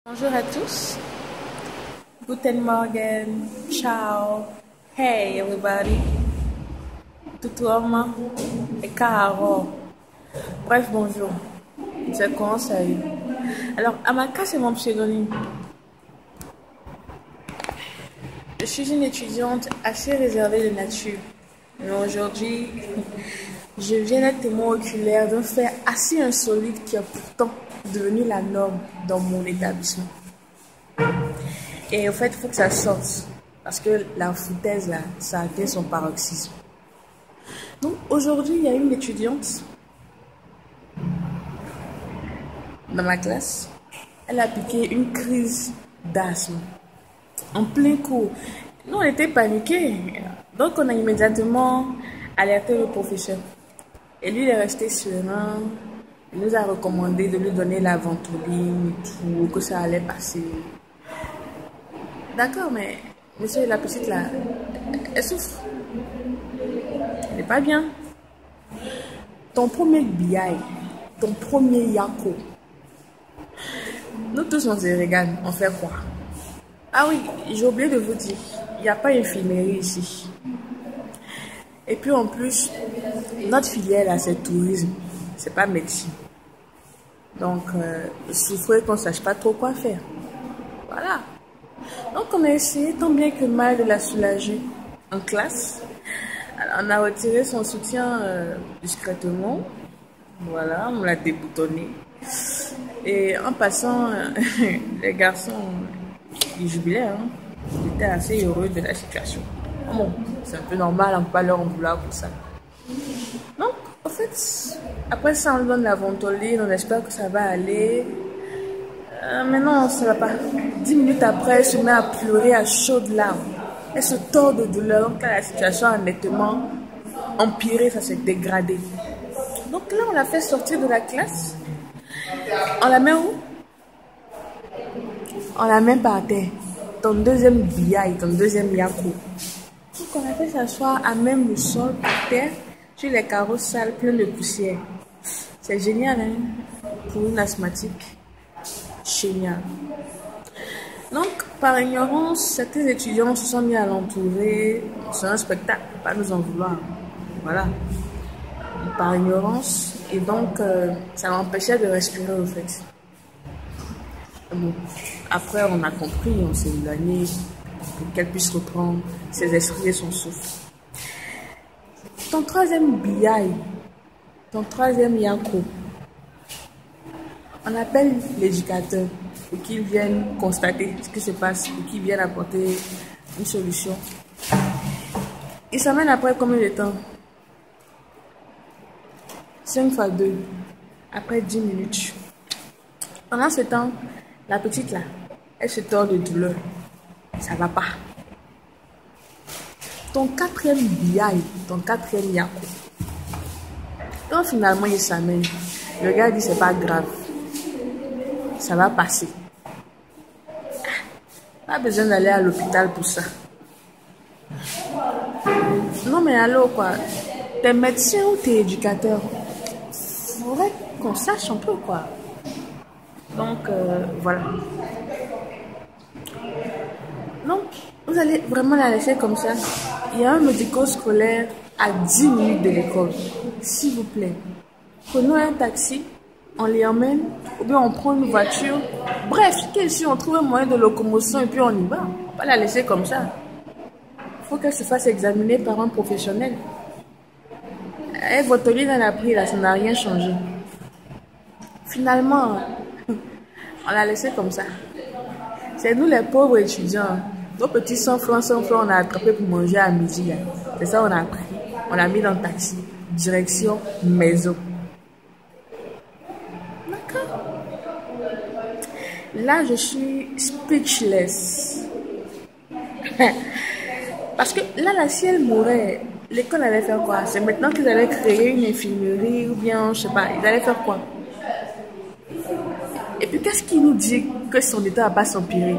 Bonjour à tous. Guten Morgen. Ciao. Hey everybody. Tutuama. Et caro. Bref, bonjour. C'est comment ça y est. Alors, Amaka, c'est mon pseudonyme. Je suis une étudiante assez réservée de nature. Mais aujourd'hui, je viens d'être témoin oculaire d'un fait assez insolite qui est pourtant devenu la norme dans mon établissement. Et en fait, il faut que ça sorte. Parce que la foutaise, là, ça a atteint son paroxysme. Donc, aujourd'hui, il y a une étudiante dans ma classe. Elle a piqué une crise d'asthme en plein cours. Nous, on était paniqués. Donc, on a immédiatement alerté le professeur. Et lui, il est resté serein. Il nous a recommandé de lui donner la ventoline et tout, que ça allait passer. D'accord, mais monsieur, la petite là, elle souffre. Elle n'est pas bien. Ton premier biaï, ton premier yako. Nous tous, on se regarde. On fait quoi? Ah oui, j'ai oublié de vous dire, il n'y a pas d'infirmerie ici. Et puis en plus, notre filière là, c'est tourisme, c'est pas médecine. Donc, souffrir qu'on ne sache pas trop quoi faire. Voilà. Donc, on a essayé tant bien que mal de la soulager en classe. Alors, on a retiré son soutien discrètement. Voilà, on l'a déboutonné. Et en passant, les garçons, ils jubilaient. Hein. Ils étaient assez heureux de la situation. Bon, c'est un peu normal, on ne peut pas leur en vouloir pour ça. Donc, en fait, après ça, on lui donne la ventoline, on espère que ça va aller. Mais non, ça va pas. 10 minutes après, elle se met à pleurer à chaudes larmes. Elle se tord de douleur. Donc là, la situation a nettement empiré, ça s'est dégradé. Donc là, on l'a fait sortir de la classe. On la met où? On la met par terre. Ton deuxième biaï, ton deuxième yako. Donc on a fait s'asseoir à même le sol par terre, sur les carreaux sales pleins de poussière. C'est génial, hein? Pour une asthmatique. Génial. Donc, par ignorance, certains étudiants se sont mis à l'entourer. C'est un spectacle, pas nous en vouloir. Voilà. Par ignorance, et donc, ça m'empêchait de respirer, au fait. Bon. Après, on a compris, on s'est éloigné pour qu'elle puisse reprendre ses esprits et son souffle. Ton troisième biaï, ton troisième yako, on appelle l'éducateur pour qu'il vienne constater ce qui se passe, pour qu'il vienne apporter une solution. Il s'amène après combien de temps? 5 fois 2, après 10 minutes. Pendant ce temps, la petite là, elle se tord de douleur. Ça va pas. Ton quatrième biaï, ton quatrième yako. Donc finalement, il s'amène. Le gars dit c'est pas grave. Ça va passer. Pas besoin d'aller à l'hôpital pour ça. Non mais allô quoi. T'es médecin ou t'es éducateur? Faudrait qu'on sache un peu quoi. Donc voilà. Donc vous allez vraiment la laisser comme ça. Il y a un médico-scolaire à 10 minutes de l'école. S'il vous plaît. Prenons un taxi. On les emmène, ou bien on prend une voiture. Bref, si on trouve un moyen de locomotion et puis on y va. On va pas la laisser comme ça. Il faut qu'elle se fasse examiner par un professionnel. Et votre lit elle a pris là, ça n'a rien changé. Finalement, on l'a laissé comme ça. C'est nous les pauvres étudiants. Nos petits 100 francs, on a attrapé pour manger à midi. C'est ça on a pris. On l'a mis dans le taxi. Direction maison. Là, je suis speechless. Parce que là, si elle mourait, l'école allait faire quoi? C'est maintenant qu'ils allaient créer une infirmerie ou bien, je sais pas, ils allaient faire quoi? Et puis, qu'est-ce qui nous dit que son état va pas s'empirer?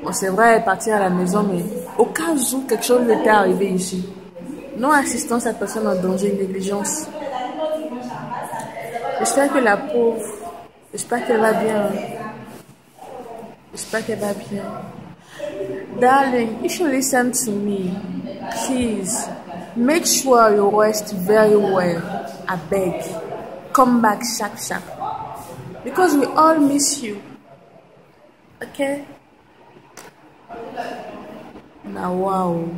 Bon, c'est vrai, elle est partie à la maison, mais au cas où quelque chose lui était arrivé ici, non assistance à personne en danger, négligence. J'espère que la pauvre, j'espère qu'elle va bien. J'espère qu'elle va bien. Darling, if you listen to me, please make sure you rest very well. I beg. Come back sharp sharp. Because we all miss you. Okay? Now, wow.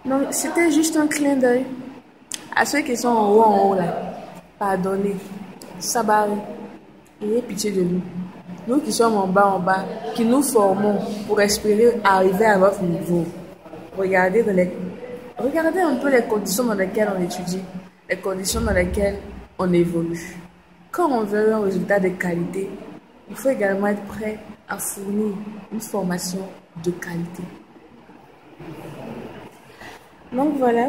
Non, c'était juste un clin d'œil. À ceux qui sont en haut là, pardonnez. Sabari. Ayez pitié de nous. Nous qui sommes en bas, qui nous formons pour espérer arriver à votre niveau. Regardez un peu les conditions dans lesquelles on étudie, les conditions dans lesquelles on évolue. Quand on veut un résultat de qualité, il faut également être prêt à fournir une formation de qualité. Donc voilà.